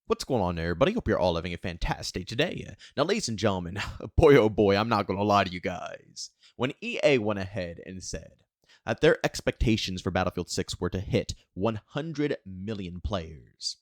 What's going on there, everybody? Hope you're all having a fantastic day today. Now, ladies and gentlemen, boy oh boy, I'm not going to lie to you guys. When EA went ahead and said that their expectations for Battlefield 6 were to hit 100 million players,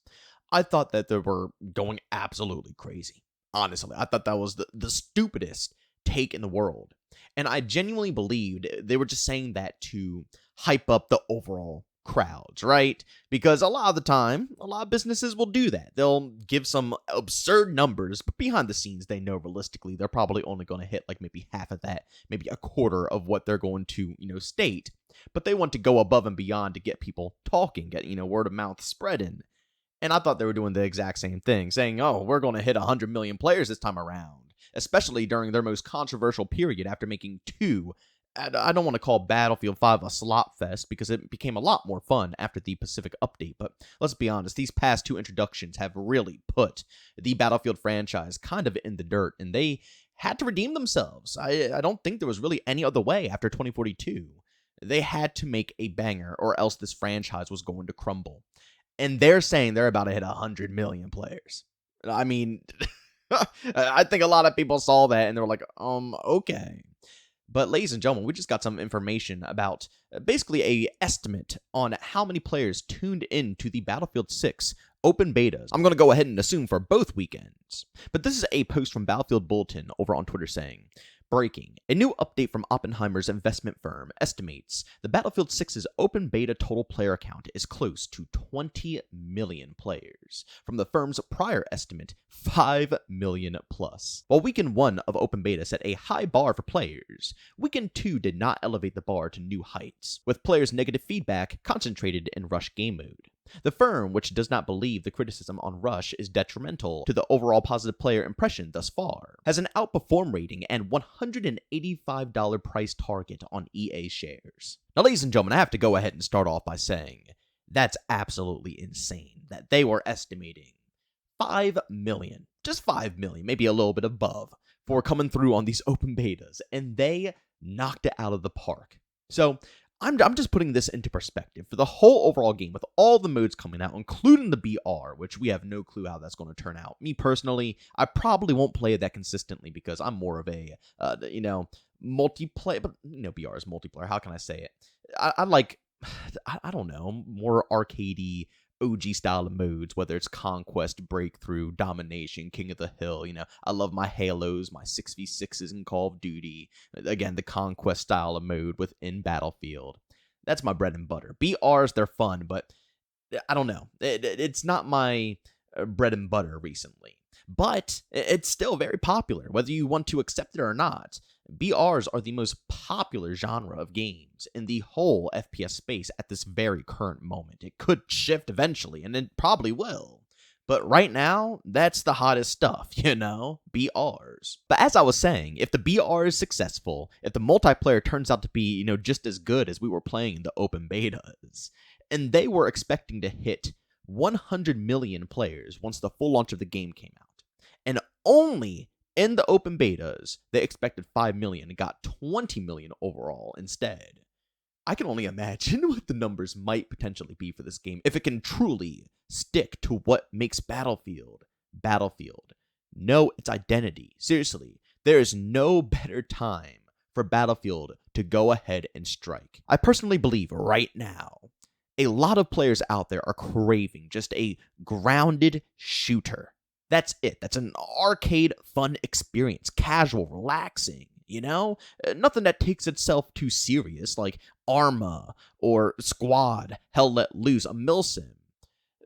I thought that they were going absolutely crazy. Honestly, I thought that was the stupidest take in the world. And I genuinely believed they were just saying that to hype up the overall crowds, right? Because a lot of the time, a lot of businesses will do that. They'll give some absurd numbers, but behind the scenes, they know realistically they're probably only going to hit like maybe half of that, maybe a quarter of what they're going to, state. But they want to go above and beyond to get people talking, get, word of mouth spreading. And I thought they were doing the exact same thing, saying, oh, we're going to hit 100 million players this time around, especially during their most controversial period after making two. I don't want to call Battlefield 5 a slot fest because it became a lot more fun after the Pacific update, but let's be honest, these past two introductions have really put the Battlefield franchise kind of in the dirt, and they had to redeem themselves. I don't think there was really any other way after 2042. They had to make a banger, or else this franchise was going to crumble. And they're saying they're about to hit 100 million players. I mean, I think a lot of people saw that and they were like, okay. But ladies and gentlemen, we just got some information about basically a estimate on how many players tuned in to the Battlefield 6 open betas. I'm going to go ahead and assume for both weekends. But this is a post from Battlefield Bulletin over on Twitter saying, breaking. A new update from Oppenheimer's investment firm estimates the Battlefield 6's open beta total player count is close to 20 million players, from the firm's prior estimate, 5 million plus. While Weekend 1 of open beta set a high bar for players, Weekend 2 did not elevate the bar to new heights, with players' negative feedback concentrated in Rush game mode. The firm, which does not believe the criticism on Rush is detrimental to the overall positive player impression thus far, has an outperform rating and $185 price target on EA shares. Now, ladies and gentlemen, I have to go ahead and start off by saying that's absolutely insane that they were estimating 5 million, just 5 million, maybe a little bit above, for coming through on these open betas, and they knocked it out of the park. So, I'm just putting this into perspective. For the whole overall game, with all the modes coming out, including the BR, which we have no clue how that's going to turn out. Me personally, I probably won't play it that consistently because I'm more of a, multiplayer, but, BR is multiplayer. How can I say it? I like, I don't know, more arcadey, OG style of modes, whether it's Conquest, Breakthrough, Domination, King of the Hill. I love my Halos, my 6v6s in Call of Duty. Again, the Conquest style of mode within Battlefield. That's my bread and butter. BRs, they're fun, but I don't know. It's not my bread and butter recently. But it's still very popular, whether you want to accept it or not. BRs are the most popular genre of games in the whole FPS space at this very current moment. It could shift eventually, and it probably will. But right now, that's the hottest stuff, BRs. But as I was saying, if the BR is successful, if the multiplayer turns out to be, just as good as we were playing in the open betas, and they were expecting to hit 100 million players once the full launch of the game came out, and only in the open betas, they expected 5 million and got 20 million overall instead. I can only imagine what the numbers might potentially be for this game if it can truly stick to what makes Battlefield, Battlefield. Know its identity. Seriously, there is no better time for Battlefield to go ahead and strike. I personally believe right now, a lot of players out there are craving just a grounded shooter. That's it. That's an arcade fun experience. Casual, relaxing, Nothing that takes itself too serious, like Arma or Squad, Hell Let Loose, a milsim.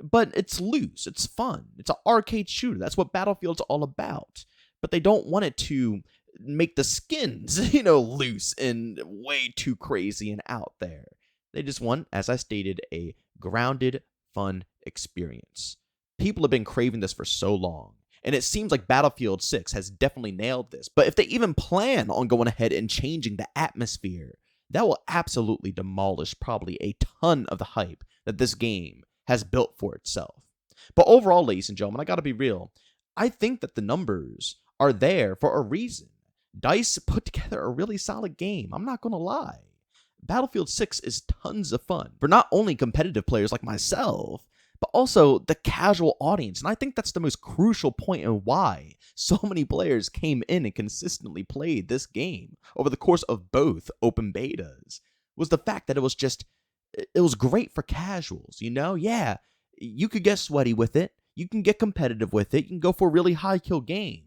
But it's loose. It's fun. It's an arcade shooter. That's what Battlefield's all about. But they don't want it to make the skins, loose and way too crazy and out there. They just want, as I stated, a grounded, fun experience. People have been craving this for so long, and it seems like Battlefield 6 has definitely nailed this. But if they even plan on going ahead and changing the atmosphere, that will absolutely demolish probably a ton of the hype that this game has built for itself. But overall, ladies and gentlemen, I gotta be real. I think that the numbers are there for a reason. DICE put together a really solid game. I'm not gonna lie. Battlefield 6 is tons of fun for not only competitive players like myself, but also the casual audience. And I think that's the most crucial point and why so many players came in and consistently played this game over the course of both open betas, was the fact that it was great for casuals, you know? Yeah, you could get sweaty with it. You can get competitive with it. You can go for really high kill games.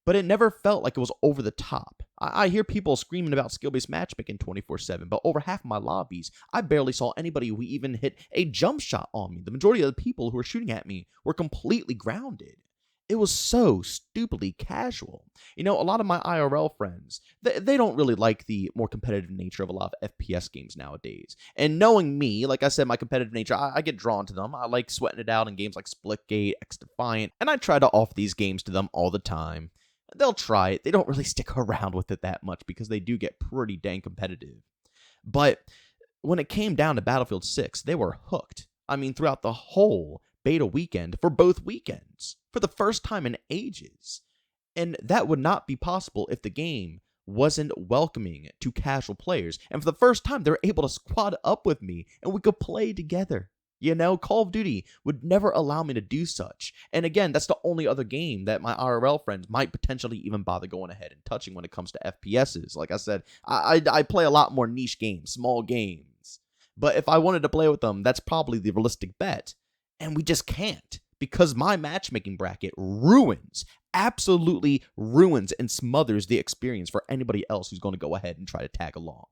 But it never felt like it was over the top. I hear people screaming about skill-based matchmaking 24/7, but over half of my lobbies, I barely saw anybody who even hit a jump shot on me. The majority of the people who were shooting at me were completely grounded. It was so stupidly casual. You know, a lot of my IRL friends, they don't really like the more competitive nature of a lot of FPS games nowadays. And knowing me, like I said, my competitive nature, I get drawn to them. I like sweating it out in games like Splitgate, X Defiant, and I try to offer these games to them all the time. They'll try it. They don't really stick around with it that much because they do get pretty dang competitive. But when it came down to Battlefield 6, they were hooked. I mean, throughout the whole beta weekend for both weekends for the first time in ages. And that would not be possible if the game wasn't welcoming to casual players. And for the first time, they were able to squad up with me and we could play together. You know, Call of Duty would never allow me to do such. And again, that's the only other game that my IRL friends might potentially even bother going ahead and touching when it comes to FPSs. Like I said, I play a lot more niche games, small games. But if I wanted to play with them, that's probably the realistic bet. And we just can't, because my matchmaking bracket absolutely ruins and smothers the experience for anybody else who's going to go ahead and try to tag along.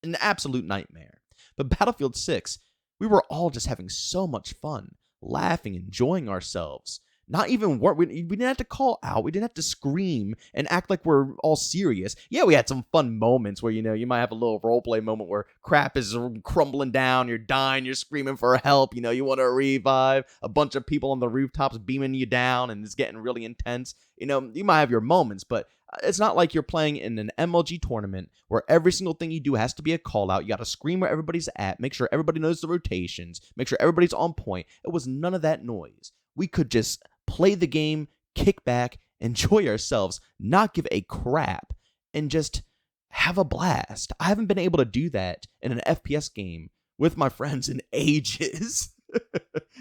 An absolute nightmare. But Battlefield 6, we were all just having so much fun, laughing, enjoying ourselves. Not even we didn't have to call out. We didn't have to scream and act like we're all serious. Yeah, we had some fun moments where, you know, you might have a little roleplay moment where crap is crumbling down, you're dying, you're screaming for help, you know, you want to revive, a bunch of people on the rooftops beaming you down, and it's getting really intense. You know, you might have your moments, but it's not like you're playing in an MLG tournament where every single thing you do has to be a call out. You got to scream where everybody's at, make sure everybody knows the rotations, make sure everybody's on point. It was none of that noise. We could just play the game, kick back, enjoy ourselves, not give a crap, and just have a blast. I haven't been able to do that in an FPS game with my friends in ages.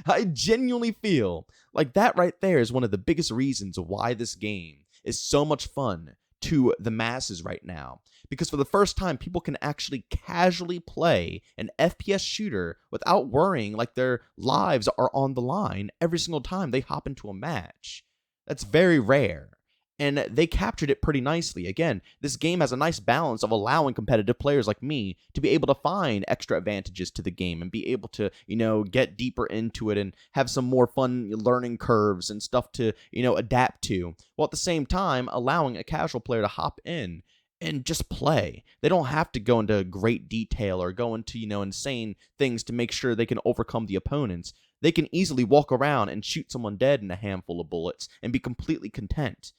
I genuinely feel like that right there is one of the biggest reasons why this game is so much fun to the masses right now. Because for the first time, people can actually casually play an FPS shooter without worrying like their lives are on the line every single time they hop into a match. That's very rare. And they captured it pretty nicely. Again, this game has a nice balance of allowing competitive players like me to be able to find extra advantages to the game and be able to, you know, get deeper into it and have some more fun learning curves and stuff to, you know, adapt to, while at the same time allowing a casual player to hop in and just play. They don't have to go into great detail or go into, you know, insane things to make sure they can overcome the opponents. They can easily walk around and shoot someone dead in a handful of bullets and be completely content.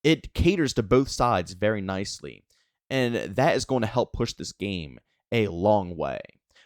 It caters to both sides very nicely, and that is going to help push this game a long way.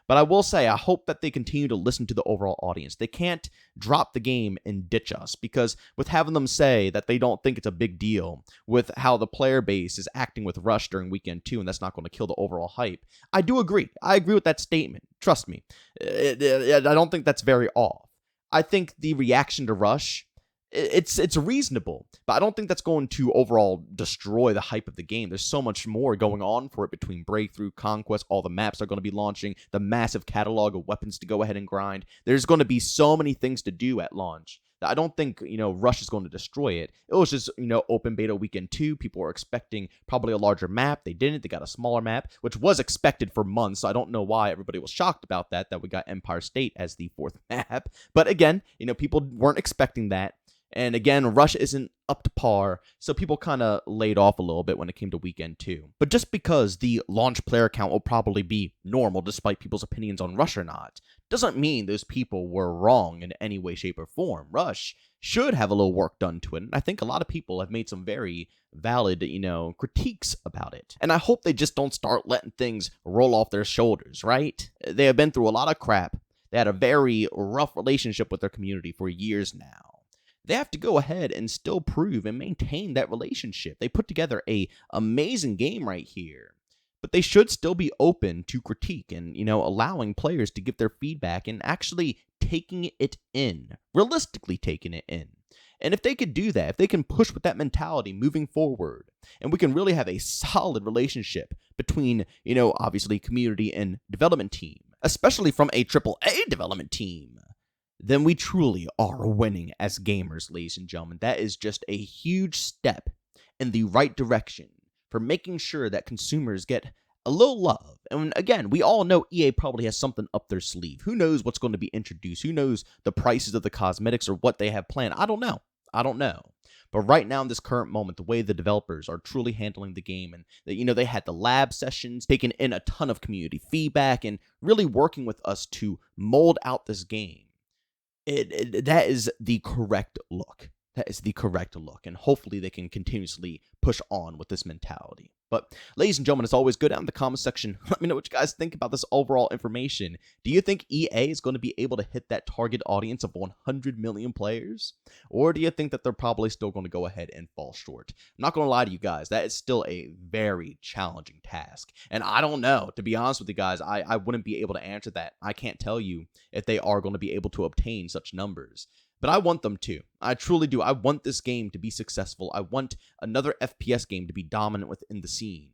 But I will say, I hope that they continue to listen to the overall audience. They can't drop the game and ditch us, because with having them say that they don't think it's a big deal with how the player base is acting with Rush during weekend 2, and that's not going to kill the overall hype, I do agree. I agree with that statement. Trust me. I don't think that's very off. I think the reaction to Rush, it's reasonable, but I don't think that's going to overall destroy the hype of the game. There's so much more going on for it between Breakthrough, Conquest, all the maps are going to be launching, the massive catalog of weapons to go ahead and grind. There's going to be so many things to do at launch that I don't think, you know, Rush is going to destroy it. It was just, you know, open beta weekend 2. People were expecting probably a larger map. They didn't. They got a smaller map, which was expected for months. So I don't know why everybody was shocked about that we got Empire State as the 4th map. But again, you know, people weren't expecting that. And again, Rush isn't up to par, so people kind of laid off a little bit when it came to weekend 2. But just because the launch player count will probably be normal despite people's opinions on Rush or not, doesn't mean those people were wrong in any way, shape, or form. Rush should have a little work done to it, and I think a lot of people have made some very valid, you know, critiques about it. And I hope they just don't start letting things roll off their shoulders, right? They have been through a lot of crap. They had a very rough relationship with their community for years now. They have to go ahead and still prove and maintain that relationship. They put together a amazing game right here, but they should still be open to critique and, you know, allowing players to give their feedback and actually taking it in, realistically taking it in. And if they could do that, if they can push with that mentality moving forward, and we can really have a solid relationship between, obviously community and development team, especially from a AAA development team, then we truly are winning as gamers, ladies and gentlemen. That is just a huge step in the right direction for making sure that consumers get a little love. And again, we all know EA probably has something up their sleeve. Who knows what's going to be introduced? Who knows the prices of the cosmetics or what they have planned? I don't know. But right now, in this current moment, the way the developers are truly handling the game, and they had the lab sessions, taking in a ton of community feedback, and really working with us to mold out this game, that is the correct look. That is the correct look, and hopefully they can continuously push on with this mentality. But ladies and gentlemen, it's always good down in the comment section. Let me know what you guys think about this overall information. Do you think EA is going to be able to hit that target audience of 100 million players? Or do you think that they're probably still going to go ahead and fall short? I'm not going to lie to you guys. That is still a very challenging task. And I don't know. To be honest with you guys, I wouldn't be able to answer that. I can't tell you if they are going to be able to obtain such numbers. But I want them to. I truly do. I want this game to be successful. I want another FPS game to be dominant within the scene.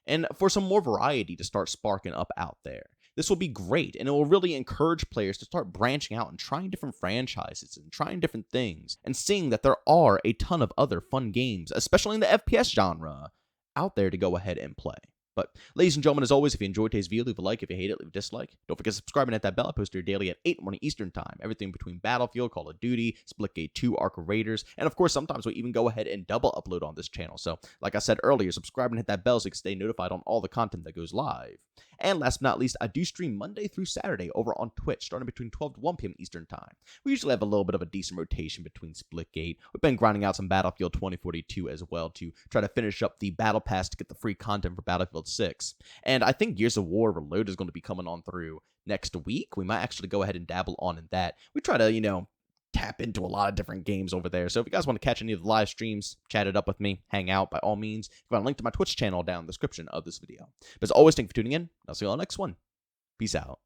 And for some more variety to start sparking up out there. This will be great, and it will really encourage players to start branching out and trying different franchises and trying different things, and seeing that there are a ton of other fun games, especially in the FPS genre, out there to go ahead and play. But, ladies and gentlemen, as always, if you enjoyed today's video, leave a like. If you hate it, leave a dislike. Don't forget to subscribe and hit that bell. I post here daily at 8 in the morning Eastern Time. Everything between Battlefield, Call of Duty, Splitgate 2, Ark Raiders, and of course, sometimes we even go ahead and double upload on this channel. So, like I said earlier, subscribe and hit that bell so you can stay notified on all the content that goes live. And last but not least, I do stream Monday through Saturday over on Twitch, starting between 12 to 1 p.m. Eastern Time. We usually have a little bit of a decent rotation between Splitgate. We've been grinding out some Battlefield 2042 as well to try to finish up the Battle Pass to get the free content for Battlefield 6. And I think Gears of War Reloaded is going to be coming on through next week. We might actually go ahead and dabble on in that. We try to, tap into a lot of different games over there. So if you guys want to catch any of the live streams, chat it up with me, hang out, by all means. You can find a link to my Twitch channel down in the description of this video. But as always, thank you for tuning in. I'll see you all next one. Peace out.